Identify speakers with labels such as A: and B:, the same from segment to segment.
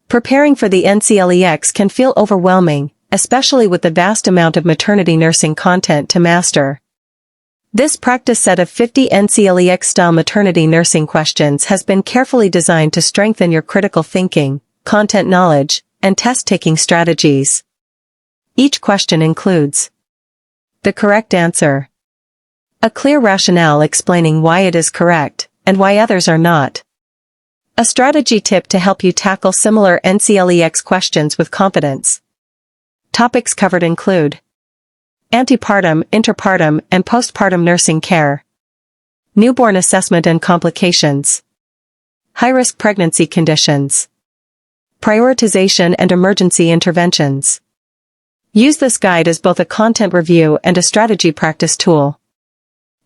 A: Preparing for the NCLEX can feel overwhelming, especially with the vast amount of maternity nursing content to master. This practice set of 50 NCLEX-style maternity nursing questions has been carefully designed to strengthen your critical thinking, content knowledge, and test-taking strategies. Each question includes the correct answer, a clear rationale explaining why it is correct, and why others are not, a strategy tip to help you tackle similar NCLEX questions with confidence. Topics covered include antepartum, interpartum, and postpartum nursing care, newborn assessment and complications, high-risk pregnancy conditions, prioritization and emergency interventions. Use this guide as both a content review and a strategy practice tool.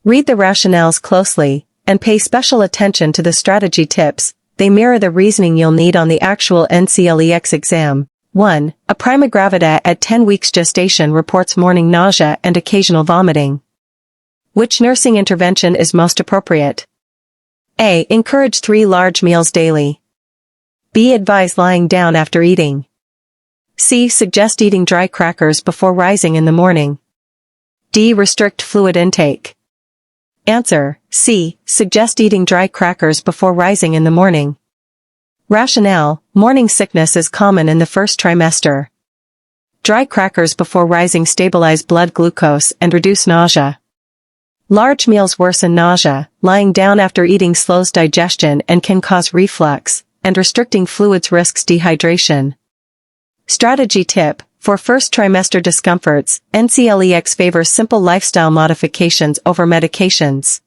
A: Read the rationales closely, and pay special attention to the strategy tips. They mirror the reasoning you'll need on the actual NCLEX exam. 1. A prima gravida at 10 weeks gestation reports morning nausea and occasional vomiting. Which nursing intervention is most appropriate? A. Encourage 3 large meals daily. B. Advise lying down after eating. C. Suggest eating dry crackers before rising in the morning. D. Restrict fluid intake. Answer: C. Suggest eating dry crackers before rising in the morning. Rationale: morning sickness is common in the first trimester. Dry crackers before rising stabilize blood glucose and reduce nausea. Large meals worsen nausea, lying down after eating slows digestion and can cause reflux, and restricting fluids risks dehydration. Strategy tip: for first trimester discomforts, NCLEX favors simple lifestyle modifications over medications.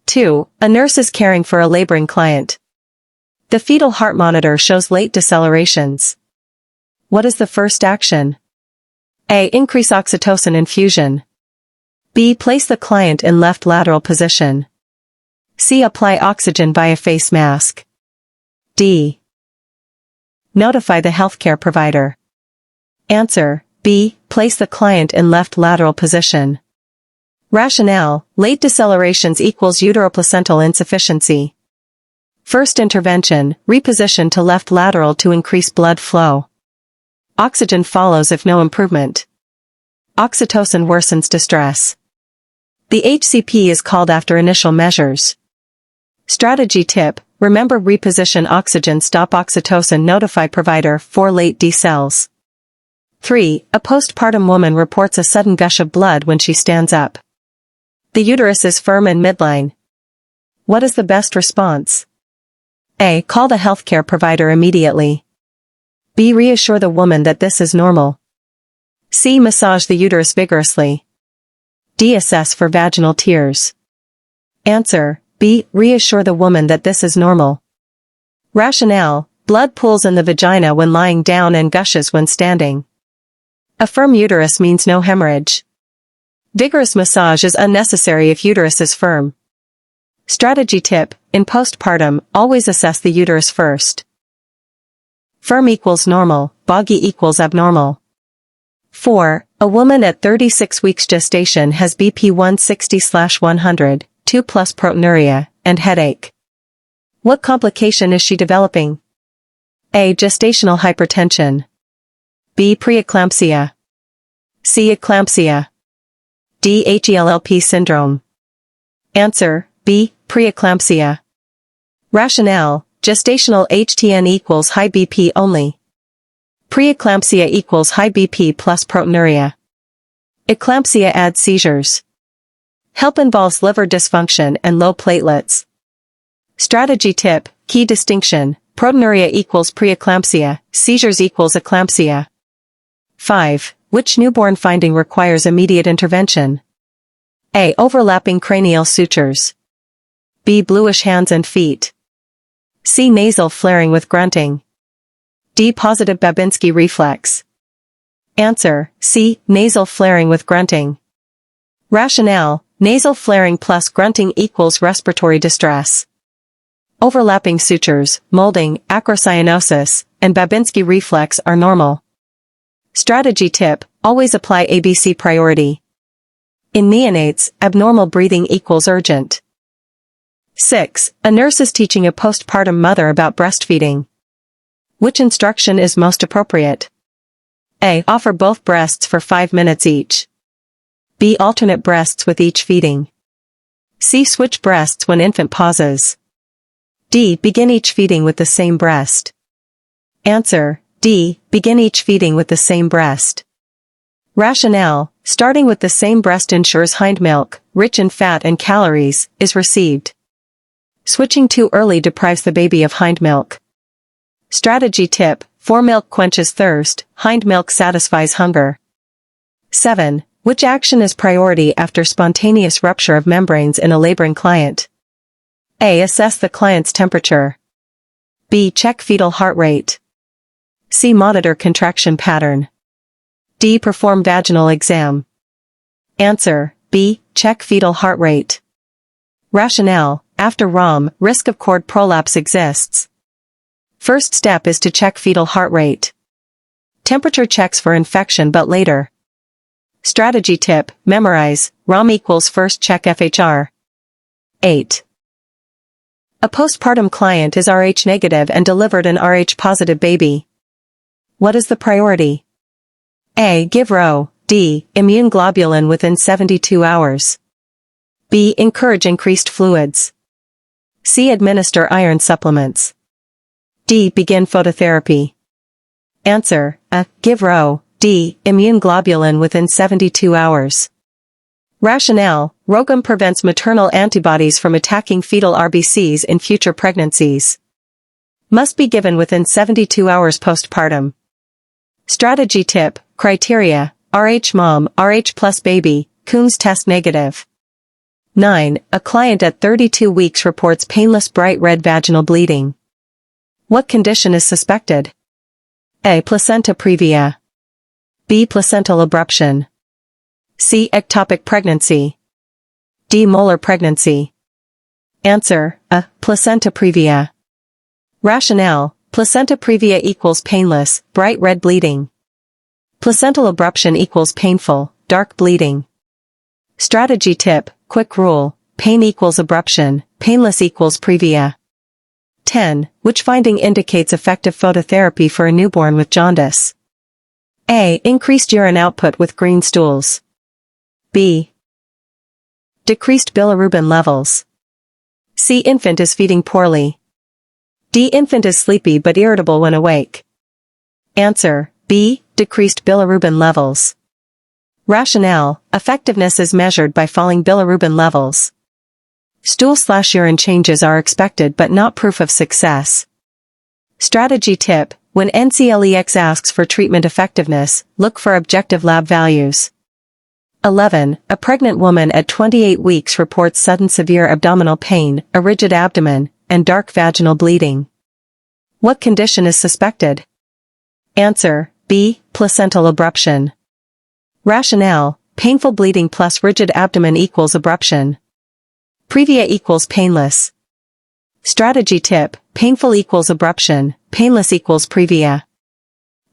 A: 2. A nurse is caring for a laboring client. The fetal heart monitor shows late decelerations. What is the first action? A. Increase oxytocin infusion. B. Place the client in left lateral position. C. Apply oxygen via face mask. D. Notify the healthcare provider. Answer: B. Place the client in left lateral position. Rationale: late decelerations equals uteroplacental insufficiency. First intervention: reposition to left lateral to increase blood flow. Oxygen follows if no improvement. Oxytocin worsens distress. The HCP is called after initial measures. Strategy tip: remember reposition oxygen, stop oxytocin, notify provider for late decels. 3. A postpartum woman reports a sudden gush of blood when she stands up. The uterus is firm in midline. What is the best response? A. Call the healthcare provider immediately. B. Reassure the woman that this is normal. C. Massage the uterus vigorously. D. Assess for vaginal tears. Answer: B. Reassure the woman that this is normal. Rationale: blood pools in the vagina when lying down and gushes when standing. A firm uterus means no hemorrhage. Vigorous massage is unnecessary if uterus is firm. Strategy tip: in postpartum, always assess the uterus first. Firm equals normal, boggy equals abnormal. 4. A woman at 36 weeks gestation has BP 160/100, 2+ proteinuria, and headache. What complication is she developing? A. Gestational hypertension. B. Preeclampsia. C. Eclampsia. D. HELLP syndrome. Answer: B. Preeclampsia. Rationale: gestational HTN equals high BP only. Preeclampsia equals high BP plus proteinuria. Eclampsia adds seizures. HELP involves liver dysfunction and low platelets. Strategy tip: key distinction: proteinuria equals preeclampsia, seizures equals eclampsia. 5. Which newborn finding requires immediate intervention? A. Overlapping cranial sutures. B. Bluish hands and feet. C. Nasal flaring with grunting. D. Positive Babinski reflex. Answer: C. Nasal flaring with grunting. Rationale: nasal flaring plus grunting equals respiratory distress. Overlapping sutures, molding, acrocyanosis, and Babinski reflex are normal. Strategy tip: always apply ABC priority. In neonates, abnormal breathing equals urgent. 6. A nurse is teaching a postpartum mother about breastfeeding. Which instruction is most appropriate? A. Offer both breasts for 5 minutes each. B. Alternate breasts with each feeding. C. Switch breasts when infant pauses. D. Begin each feeding with the same breast. Answer: D. Begin each feeding with the same breast. Rationale: starting with the same breast ensures hind milk, rich in fat and calories, is received. Switching too early deprives the baby of hind milk. Strategy tip: foremilk quenches thirst, hind milk satisfies hunger. 7. Which action is priority after spontaneous rupture of membranes in a laboring client? A. Assess the client's temperature. B. Check fetal heart rate. C. Monitor contraction pattern. D. Perform vaginal exam. Answer: B. Check fetal heart rate. Rationale: after ROM, risk of cord prolapse exists. First step is to check fetal heart rate. Temperature checks for infection but later. Strategy tip: memorize, ROM equals first check FHR. 8. A postpartum client is Rh negative and delivered an Rh positive baby. What is the priority? A. Give Rho. D. Immune globulin within 72 hours. B. Encourage increased fluids. C. Administer iron supplements. D. Begin phototherapy. Answer: A. Give Rho. D. Immune globulin within 72 hours. Rationale: ROGAM prevents maternal antibodies from attacking fetal RBCs in future pregnancies. Must be given within 72 hours postpartum. Strategy tip: criteria: Rh mom, Rh plus baby, Coombs test negative. 9. A client at 32 weeks reports painless bright red vaginal bleeding. What condition is suspected? A. Placenta previa. B. Placental abruption. C. Ectopic pregnancy. D. Molar pregnancy. Answer: A. Placenta previa. Rationale: placenta previa equals painless, bright red bleeding. Placental abruption equals painful, dark bleeding. Strategy tip: quick rule, pain equals abruption, painless equals previa. 10. Which finding indicates effective phototherapy for a newborn with jaundice? A. Increased urine output with green stools. B. Decreased bilirubin levels. C. Infant is feeding poorly. D. Infant is sleepy but irritable when awake. Answer: B. Decreased bilirubin levels. Rationale: effectiveness is measured by falling bilirubin levels. Stool/urine changes are expected but not proof of success. Strategy tip: when NCLEX asks for treatment effectiveness, look for objective lab values. 11. A pregnant woman at 28 weeks reports sudden severe abdominal pain, a rigid abdomen, and dark vaginal bleeding. What condition is suspected? Answer: B. Placental abruption. Rationale: painful bleeding plus rigid abdomen equals abruption. Previa equals painless. Strategy tip: painful equals abruption, painless equals previa.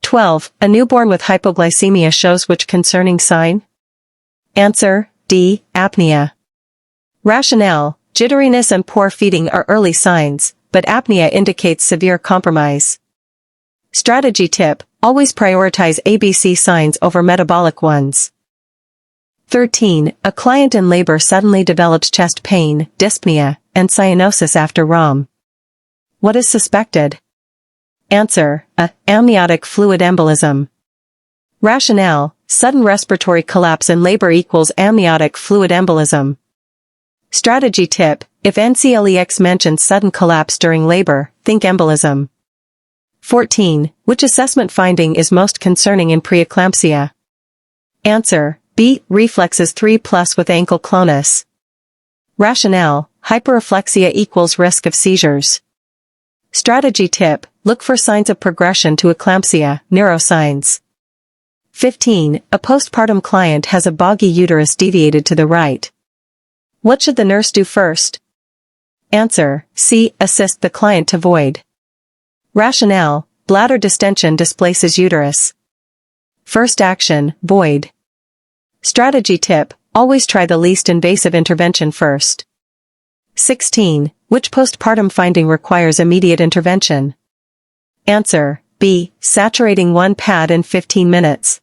A: 12. A newborn with hypoglycemia shows which concerning sign? Answer: D. Apnea. Rationale: jitteriness and poor feeding are early signs, but apnea indicates severe compromise. Strategy tip: always prioritize ABC signs over metabolic ones. 13. A client in labor suddenly develops chest pain, dyspnea, and cyanosis after ROM. What is suspected? Answer: A. Amniotic fluid embolism. Rationale: sudden respiratory collapse in labor equals amniotic fluid embolism. Strategy tip: if NCLEX mentions sudden collapse during labor, think embolism. 14. Which assessment finding is most concerning in preeclampsia? Answer: B. Reflexes 3+ with ankle clonus. Rationale: hyperreflexia equals risk of seizures. Strategy tip: look for signs of progression to eclampsia, neurosigns. 15. A postpartum client has a boggy uterus deviated to the right. What should the nurse do first? Answer: C. Assist the client to void. Rationale: bladder distension displaces uterus. First action: void. Strategy tip: always try the least invasive intervention first. 16. Which postpartum finding requires immediate intervention? Answer: B. Saturating one pad in 15 minutes.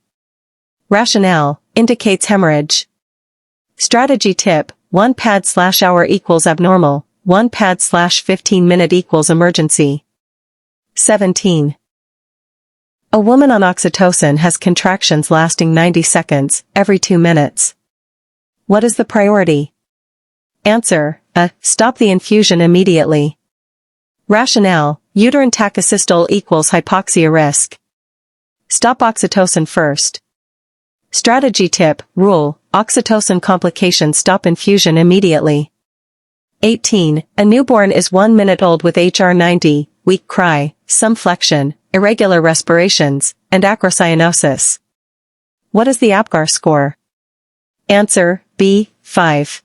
A: Rationale: indicates hemorrhage. Strategy tip: 1 pad/hour equals abnormal, 1 pad/15 minute equals emergency. 17. A woman on oxytocin has contractions lasting 90 seconds, every 2 minutes. What is the priority? Answer: A. Stop the infusion immediately. Rationale: uterine tachysystole equals hypoxia risk. Stop oxytocin first. Strategy tip: rule: oxytocin complications, stop infusion immediately. 18. A newborn is 1 minute old with HR90, weak cry, some flexion, irregular respirations, and acrocyanosis. What is the APGAR score? Answer: B. 5.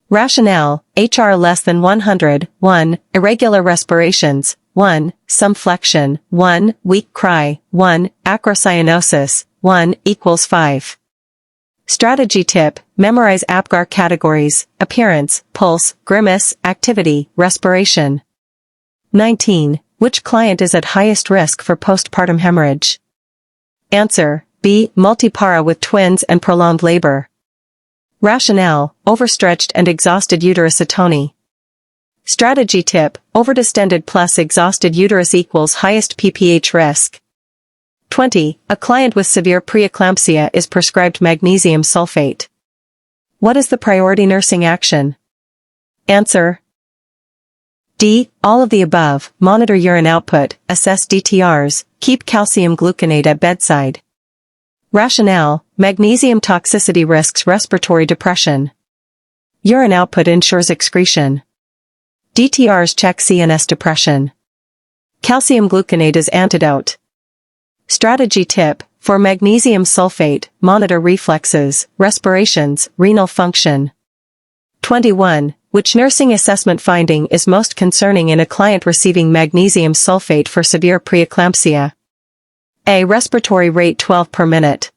A: Rationale: HR less than 100, 1, irregular respirations, 1, some flexion, 1, weak cry, 1, acrocyanosis, 1 equals 5. Strategy tip: memorize APGAR categories: appearance, pulse, grimace, activity, respiration. 19. Which client is at highest risk for postpartum hemorrhage? Answer: B. Multipara with twins and prolonged labor. Rationale: overstretched and exhausted uterus atony. Strategy tip: overdistended plus exhausted uterus equals highest PPH risk. 20. A client with severe preeclampsia is prescribed magnesium sulfate. What is the priority nursing action? Answer: D. All of the above: monitor urine output, assess DTRs, keep calcium gluconate at bedside. Rationale: magnesium toxicity risks respiratory depression. Urine output ensures excretion. DTRs check CNS depression. Calcium gluconate is antidote. Strategy tip: for magnesium sulfate, monitor reflexes, respirations, renal function. 21. Which nursing assessment finding is most concerning in a client receiving magnesium sulfate for severe preeclampsia? A. Respiratory rate 12 per minute.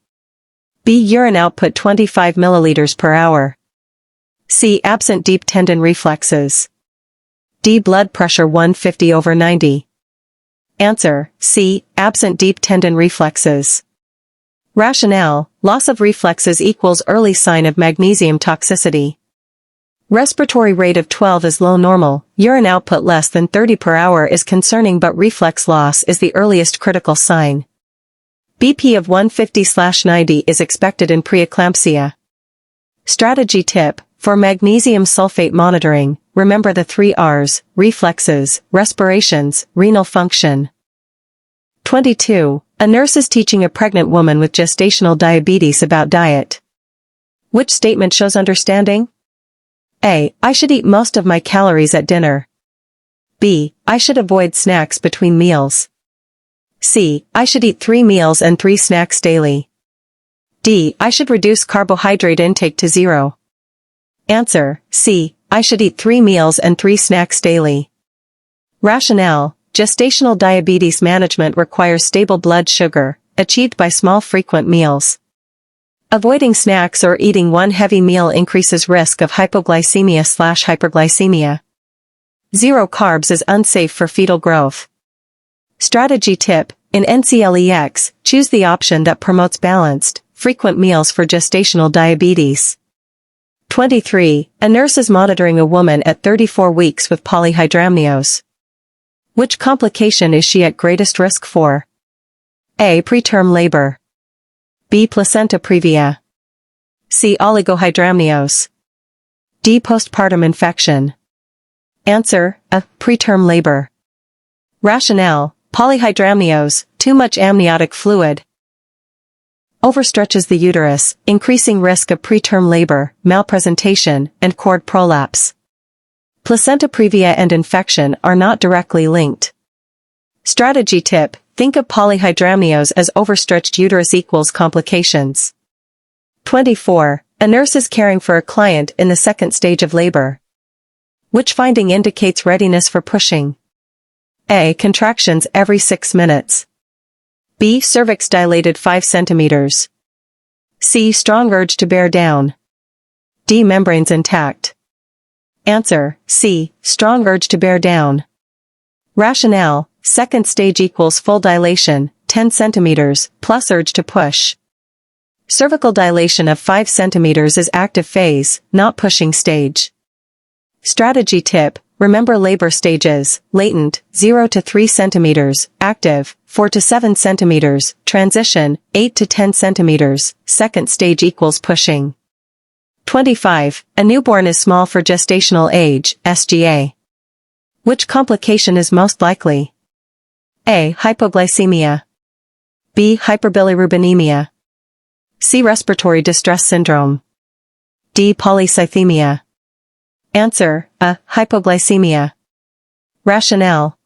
A: B. Urine output 25 milliliters per hour. C. Absent deep tendon reflexes. D. Blood pressure 150/90. Answer: C. Absent deep tendon reflexes. Rationale: loss of reflexes equals early sign of magnesium toxicity. Respiratory rate of 12 is low normal, urine output less than 30 per hour is concerning, but reflex loss is the earliest critical sign. BP of 150/90 is expected in preeclampsia. Strategy tip: for magnesium sulfate monitoring, remember the 3 R's: reflexes, respirations, renal function. 22. A nurse is teaching a pregnant woman with gestational diabetes about diet. Which statement shows understanding? A. I should eat most of my calories at dinner. B. I should avoid snacks between meals. C. I should eat 3 meals and 3 snacks daily. D. I should reduce carbohydrate intake to 0. Answer: C. I should eat 3 meals and 3 snacks daily. Rationale: gestational diabetes management requires stable blood sugar, achieved by small frequent meals. Avoiding snacks or eating one heavy meal increases risk of hypoglycemia/hyperglycemia. 0 carbs is unsafe for fetal growth. Strategy tip: in NCLEX, choose the option that promotes balanced, frequent meals for gestational diabetes. 23. A nurse is monitoring a woman at 34 weeks with polyhydramnios. Which complication is she at greatest risk for? A. Preterm labor. B. Placenta previa. C. Oligohydramnios. D. Postpartum infection. Answer: A. Preterm labor. Rationale: polyhydramnios, too much amniotic fluid, overstretches the uterus, increasing risk of preterm labor, malpresentation, and cord prolapse. Placenta previa and infection are not directly linked. Strategy tip: think of polyhydramnios as overstretched uterus equals complications. 24. A nurse is caring for a client in the 2nd stage of labor. Which finding indicates readiness for pushing? A. Contractions every 6 minutes. B. Cervix dilated 5 centimeters. C. Strong urge to bear down. D. Membranes intact. Answer: C. Strong urge to bear down. Rationale: second stage equals full dilation, 10 centimeters, plus urge to push. Cervical dilation of 5 centimeters is active phase, not pushing stage. Strategy tip: remember labor stages: latent, 0 to 3 centimeters, active, 4 to 7 centimeters, transition, 8 to 10 centimeters, second stage equals pushing. 25. A newborn is small for gestational age, SGA. Which complication is most likely? A. Hypoglycemia. B. Hyperbilirubinemia. C. Respiratory distress syndrome. D. Polycythemia. Answer: A. Hypoglycemia. Rationale: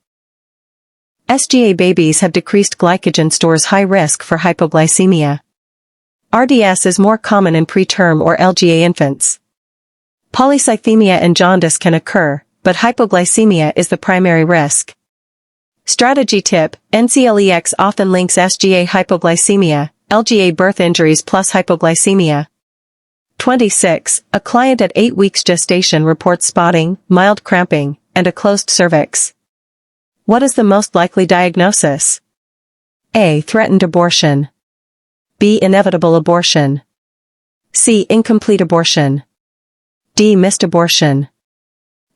A: SGA babies have decreased glycogen stores, high risk for hypoglycemia. RDS is more common in preterm or LGA infants. Polycythemia and jaundice can occur, but hypoglycemia is the primary risk. Strategy tip: NCLEX often links SGA hypoglycemia, LGA birth injuries plus hypoglycemia. 26. A client at 8 weeks gestation reports spotting, mild cramping, and a closed cervix. What is the most likely diagnosis? A. Threatened abortion. B. Inevitable abortion. C. Incomplete abortion. D. Missed abortion.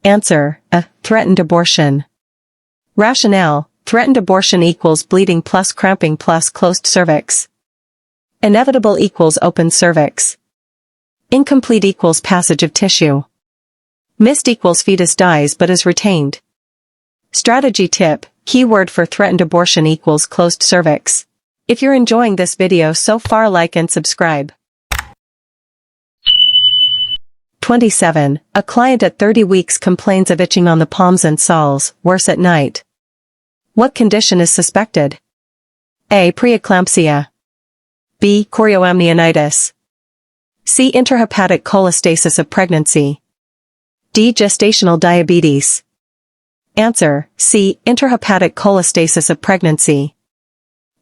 A: Answer: A. Threatened abortion. Rationale: threatened abortion equals bleeding plus cramping plus closed cervix. Inevitable equals open cervix. Incomplete equals passage of tissue. Missed equals fetus dies but is retained. Strategy tip: keyword for threatened abortion equals closed cervix. If you're enjoying this video so far, like and subscribe. 27. A client at 30 weeks complains of itching on the palms and soles, worse at night. What condition is suspected? A. Preeclampsia. B. Chorioamnionitis. C. Intrahepatic cholestasis of pregnancy. D. Gestational diabetes. Answer: C. Intrahepatic cholestasis of pregnancy.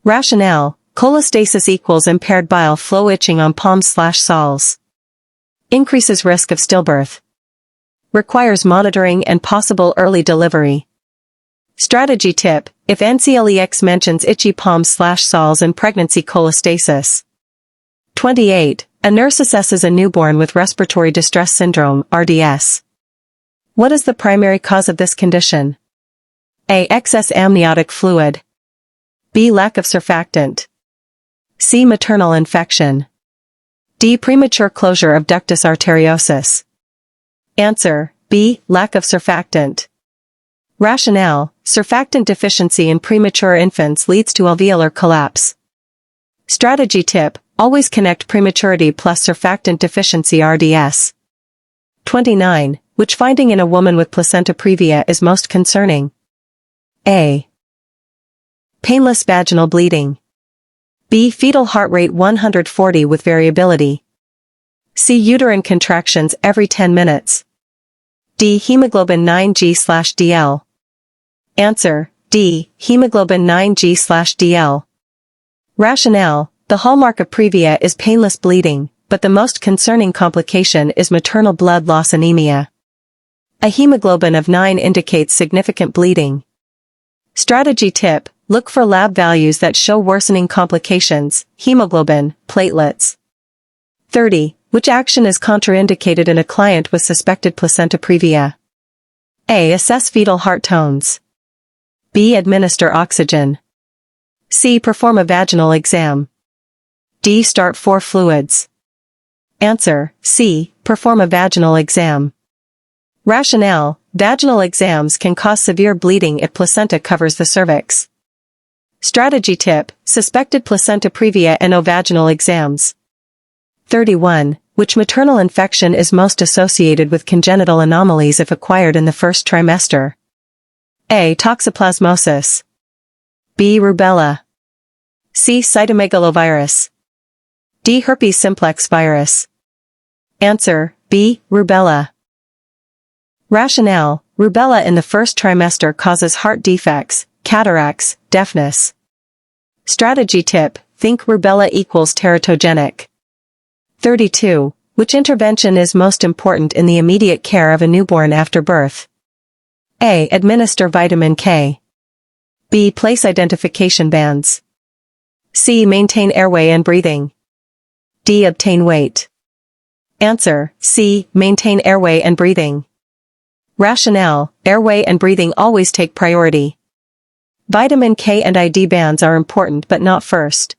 A: Rationale: cholestasis equals impaired bile flow, itching on palms/soles. Increases risk of stillbirth. Requires monitoring and possible early delivery. Strategy tip: if NCLEX mentions itchy palms/soles in pregnancy cholestasis. 28. A nurse assesses a newborn with respiratory distress syndrome, RDS. What is the primary cause of this condition? A. Excess amniotic fluid. B. Lack of surfactant. C. Maternal infection. D. Premature closure of ductus arteriosus. Answer: B. Lack of surfactant. Rationale: surfactant deficiency in premature infants leads to alveolar collapse. Strategy tip: always connect prematurity plus surfactant deficiency RDS. 29. Which finding in a woman with placenta previa is most concerning? A. Painless vaginal bleeding. B. Fetal heart rate 140 with variability. C. Uterine contractions every 10 minutes. D. Hemoglobin 9G/DL. Answer: D. Hemoglobin 9G/DL. Rationale: the hallmark of previa is painless bleeding, but the most concerning complication is maternal blood loss anemia. A hemoglobin of 9 indicates significant bleeding. Strategy tip: look for lab values that show worsening complications, hemoglobin, platelets. 30. Which action is contraindicated in a client with suspected placenta previa? A. Assess fetal heart tones. B. Administer oxygen. C. Perform a vaginal exam. D. Start 4 fluids. Answer: C. Perform a vaginal exam. Rationale: vaginal exams can cause severe bleeding if placenta covers the cervix. Strategy tip: suspected placenta previa and vaginal exams. 31. Which maternal infection is most associated with congenital anomalies if acquired in the first trimester? A. Toxoplasmosis. B. Rubella. C. Cytomegalovirus. D. Herpes simplex virus. Answer: B. Rubella. Rationale: rubella in the first trimester causes heart defects, cataracts, deafness. Strategy tip: think rubella equals teratogenic. 32. Which intervention is most important in the immediate care of a newborn after birth? A. Administer vitamin K. B. Place identification bands. C. Maintain airway and breathing. D. Obtain weight. Answer: C. Maintain airway and breathing. Rationale: airway and breathing always take priority. Vitamin K and ID bands are important but not first.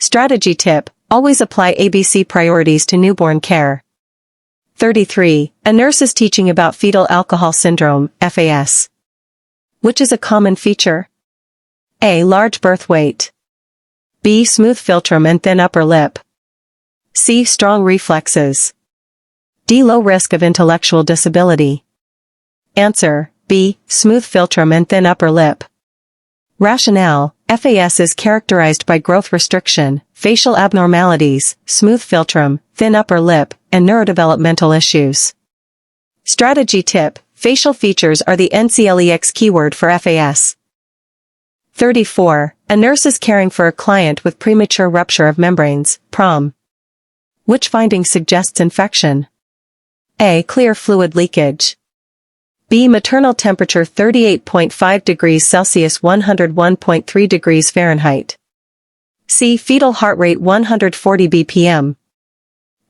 A: Strategy tip: always apply ABC priorities to newborn care. 33. A nurse is teaching about fetal alcohol syndrome, FAS. Which is a common feature? A. Large birth weight. B. Smooth philtrum and thin upper lip. C. Strong reflexes. D. Low risk of intellectual disability. Answer: B. Smooth philtrum and thin upper lip. Rationale: FAS is characterized by growth restriction, facial abnormalities, smooth philtrum, thin upper lip, and neurodevelopmental issues. Strategy tip: facial features are the NCLEX keyword for FAS. 34. A nurse is caring for a client with premature rupture of membranes, PROM. Which finding suggests infection? A. Clear fluid leakage. B. Maternal temperature 38.5 degrees Celsius 101.3 degrees Fahrenheit. C. Fetal heart rate 140 bpm.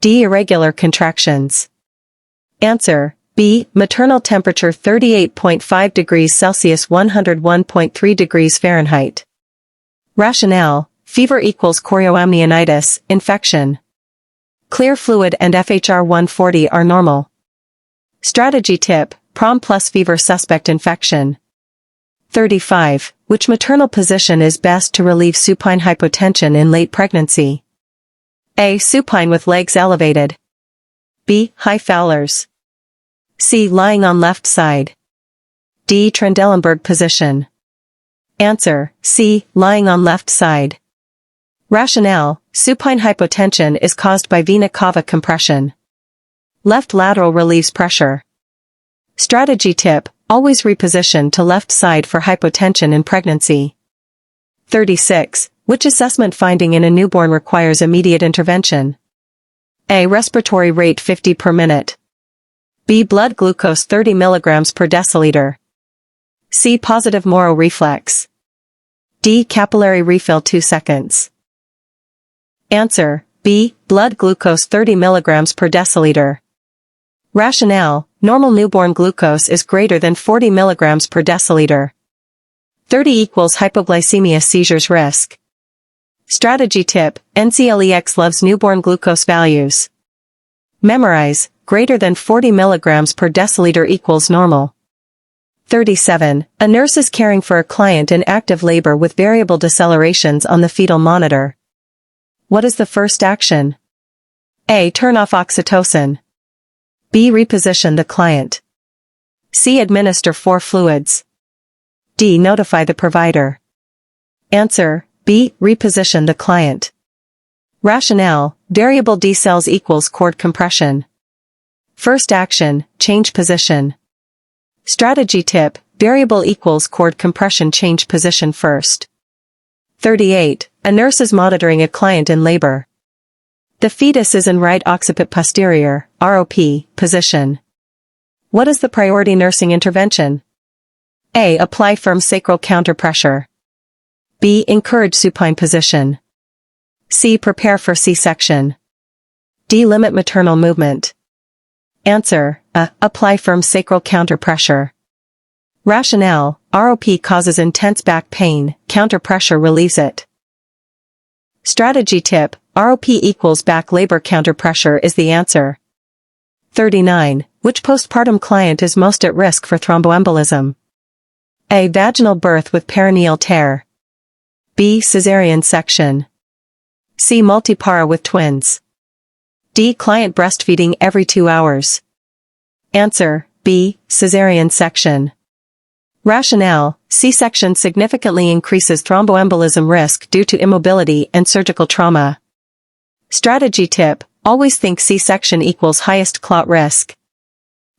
A: D. Irregular contractions. Answer: B. Maternal temperature 38.5 degrees Celsius 101.3 degrees Fahrenheit. Rationale: fever equals chorioamnionitis, infection. Clear fluid and FHR 140 are normal. Strategy tip: PROM plus fever suspect infection. 35. Which maternal position is best to relieve supine hypotension in late pregnancy? A. Supine with legs elevated. B. High Fowler's. C. Lying on left side. D. Trendelenburg position. Answer: C. Lying on left side. Rationale: supine hypotension is caused by vena cava compression. Left lateral relieves pressure. Strategy tip: always reposition to left side for hypotension in pregnancy. 36. Which assessment finding in a newborn requires immediate intervention? A. Respiratory rate 50 per minute. B. Blood glucose 30 mg per deciliter. C. Positive Moro reflex. D. Capillary refill 2 seconds. Answer: B. Blood glucose 30 mg per deciliter. Rationale: normal newborn glucose is greater than 40 mg per deciliter. 30 equals hypoglycemia seizures risk. Strategy tip: NCLEX loves newborn glucose values. Memorize: greater than 40 mg per deciliter equals normal. 37. A nurse is caring for a client in active labor with variable decelerations on the fetal monitor. What is the first action? A. Turn off oxytocin. B. Reposition the client. C. Administer 4 fluids. D. Notify the provider. Answer: B. Reposition the client. Rationale: variable decels equals cord compression. First action: change position. Strategy tip: variable equals cord compression, change position first. 38. A nurse is monitoring a client in labor. The fetus is in right occiput posterior, ROP, position. What is the priority nursing intervention? A. Apply firm sacral counterpressure. B. Encourage supine position. C. Prepare for C-section. D. Limit maternal movement. Answer: A. Apply firm sacral counterpressure. Rationale: ROP causes intense back pain, counterpressure relieves it. Strategy tip: ROP equals back labor counterpressure is the answer. 39. Which postpartum client is most at risk for thromboembolism? A. Vaginal birth with perineal tear. B. Cesarean section. C. Multipara with twins. D. Client breastfeeding every 2 hours. Answer: B. Cesarean section. Rationale: C-section significantly increases thromboembolism risk due to immobility and surgical trauma. Strategy tip: always think C-section equals highest clot risk.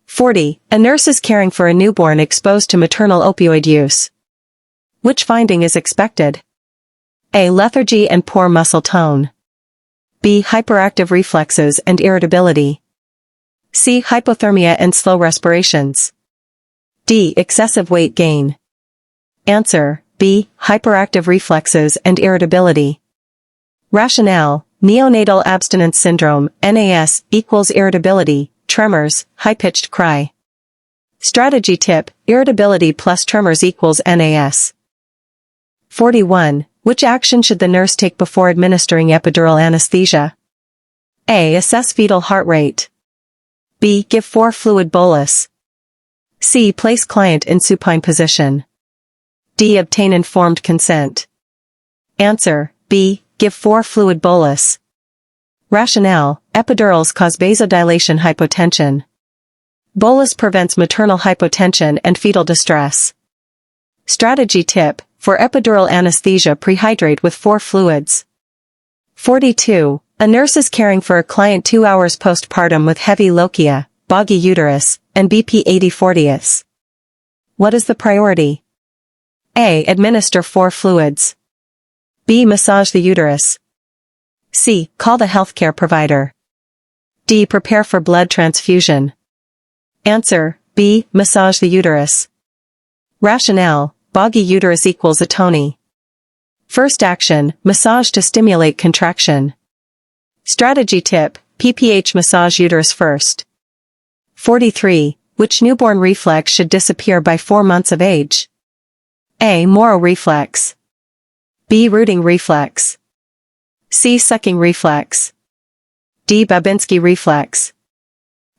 A: 40. A nurse is caring for a newborn exposed to maternal opioid use. Which finding is expected? A. Lethargy and poor muscle tone. B. Hyperactive reflexes and irritability. C. Hypothermia and slow respirations. D. Excessive weight gain. Answer: B. Hyperactive reflexes and irritability. Rationale: neonatal abstinence syndrome, NAS, equals irritability, tremors, high-pitched cry. Strategy tip: irritability plus tremors equals NAS. 41. Which action should the nurse take before administering epidural anesthesia? A. Assess fetal heart rate. B. Give 4 fluid bolus. C. Place client in supine position. D. Obtain informed consent. Answer: B. Give 4 fluid bolus. Rationale: epidurals cause vasodilation hypotension. Bolus prevents maternal hypotension and fetal distress. Strategy tip: for epidural anesthesia, prehydrate with 4 fluids. 42. A nurse is caring for a client 2 hours postpartum with heavy lochia, boggy uterus, and BP 80/40. What is the priority? A. Administer 4 fluids. B. Massage the uterus. C. Call the healthcare provider. D. Prepare for blood transfusion. Answer: B. Massage the uterus. Rationale: boggy uterus equals atony. First action: massage to stimulate contraction. Strategy tip: PPH massage uterus first. 43. Which newborn reflex should disappear by 4 months of age? A. Moro reflex. B. Rooting reflex. C. Sucking reflex. D. Babinski reflex.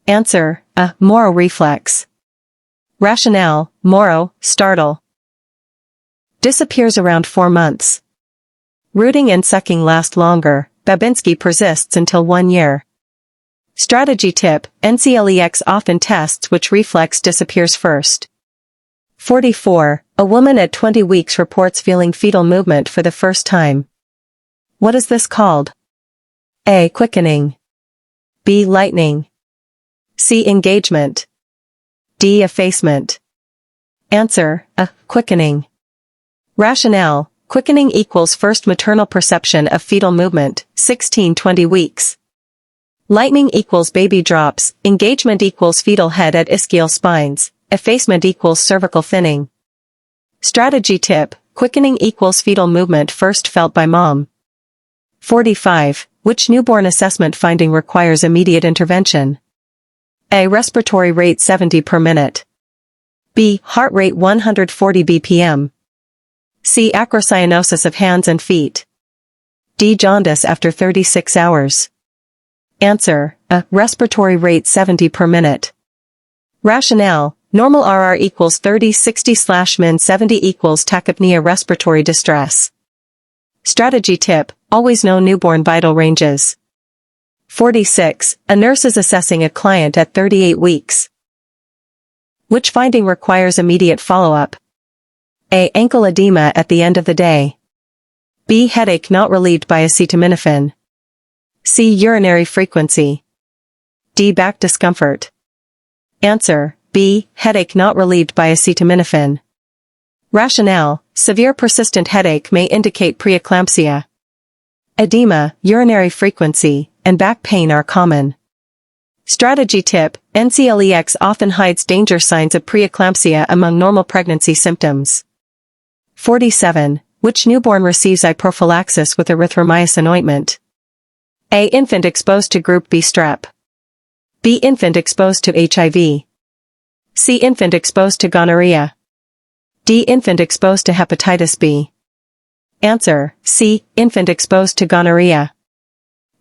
A: Answer: A. Moro reflex. Rationale: Moro, startle. Disappears around 4 months. Rooting and sucking last longer, Babinski persists until 1 year. Strategy tip: NCLEX often tests which reflex disappears first. 44. A woman at 20 weeks reports feeling fetal movement for the first time. What is this called? A. Quickening. B. Lightening. C. Engagement. D. Effacement. Answer: A. Quickening. Rationale: quickening equals first maternal perception of fetal movement, 16-20 weeks. Lightening equals baby drops, engagement equals fetal head at ischial spines, effacement equals cervical thinning. Strategy tip: quickening equals fetal movement first felt by mom. 45. Which newborn assessment finding requires immediate intervention? A. Respiratory rate 70 per minute. B. Heart rate 140 bpm. C. Acrocyanosis of hands and feet. D. Jaundice after 36 hours. Answer: A. Respiratory rate 70 per minute. Rationale: normal RR equals 30/60/min 70 equals tachypnea respiratory distress. Strategy tip: always know newborn vital ranges. 46. A nurse is assessing a client at 38 weeks. Which finding requires immediate follow-up? A. Ankle edema at the end of the day. B. Headache not relieved by acetaminophen. C. Urinary frequency. D. Back discomfort. Answer: B. Headache not relieved by acetaminophen. Rationale: severe persistent headache may indicate preeclampsia. Edema, urinary frequency, and back pain are common. Strategy tip: NCLEX often hides danger signs of preeclampsia among normal pregnancy symptoms. 47. Which newborn receives eye prophylaxis with erythromycin ointment? A. Infant exposed to group B strep. B. Infant exposed to HIV. C. Infant exposed to gonorrhea. D. Infant exposed to hepatitis B. Answer: C. Infant exposed to gonorrhea.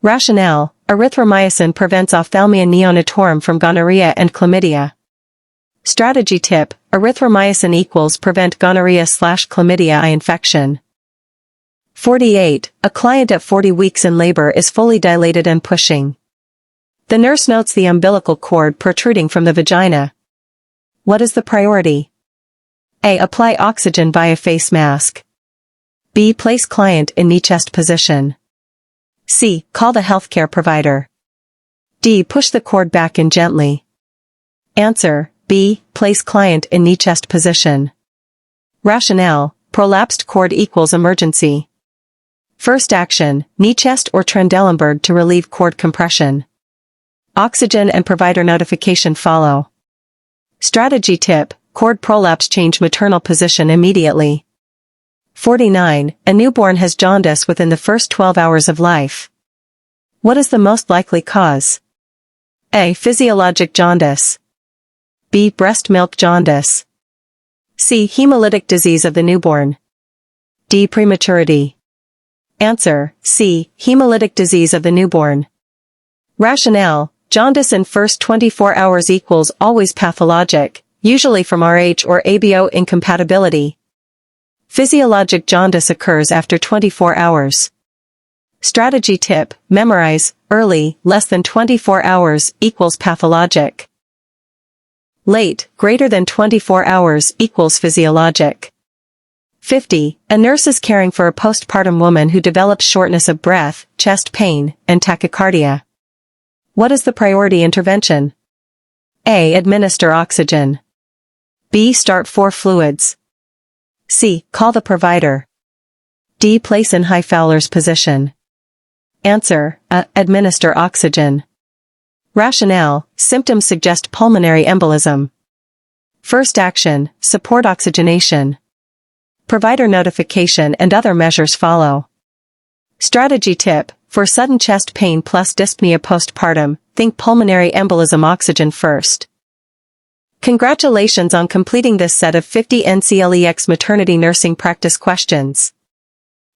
A: Rationale: erythromycin prevents ophthalmia neonatorum from gonorrhea and chlamydia. Strategy tip: erythromycin equals prevent gonorrhea/chlamydia eye infection. 48. A client at 40 weeks in labor is fully dilated and pushing. The nurse notes the umbilical cord protruding from the vagina. What is the priority? A. Apply oxygen via face mask. B. Place client in knee-chest position. C. Call the healthcare provider. D. Push the cord back in gently. Answer: B. Place client in knee-chest position. Rationale: prolapsed cord equals emergency. First action: knee-chest or Trendelenburg to relieve cord compression. Oxygen and provider notification follow. Strategy tip: cord prolapse, change maternal position immediately. 49. A newborn has jaundice within the first 12 hours of life. What is the most likely cause? A. Physiologic jaundice. B. Breast milk jaundice. C. Hemolytic disease of the newborn. D. Prematurity. Answer: C. Hemolytic disease of the newborn. Rationale: jaundice in first 24 hours equals always pathologic, usually from Rh or ABO incompatibility. Physiologic jaundice occurs after 24 hours. Strategy tip: memorize, early, less than 24 hours equals pathologic. Late, greater than 24 hours equals physiologic. 50. A nurse is caring for a postpartum woman who develops shortness of breath, chest pain, and tachycardia. What is the priority intervention? A. Administer oxygen. B. Start 4 fluids. C. Call the provider. D. Place in high Fowler's position. Answer: A. Administer oxygen. Rationale: symptoms suggest pulmonary embolism. First action: support oxygenation. Provider notification and other measures follow. Strategy tip: for sudden chest pain plus dyspnea postpartum, think pulmonary embolism oxygen first. Congratulations on completing this set of 50 NCLEX maternity nursing practice questions.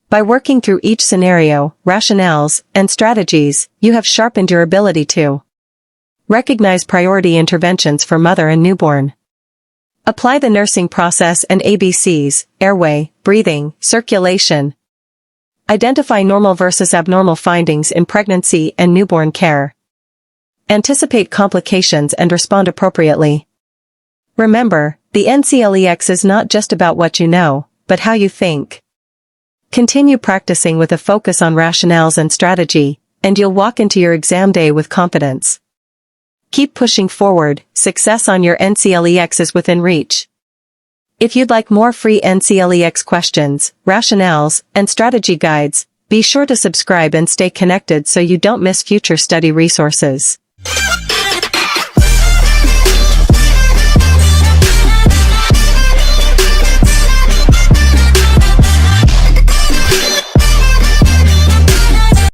A: By working through each scenario, rationales, and strategies, you have sharpened your ability to recognize priority interventions for mother and newborn. Apply the nursing process and ABCs, airway, breathing, circulation. Identify normal versus abnormal findings in pregnancy and newborn care. Anticipate complications and respond appropriately. Remember, the NCLEX is not just about what you know, but how you think. Continue practicing with a focus on rationales and strategy, and you'll walk into your exam day with confidence. Keep pushing forward, success on your NCLEX is within reach. If you'd like more free NCLEX questions, rationales, and strategy guides, be sure to subscribe and stay connected so you don't miss future study resources.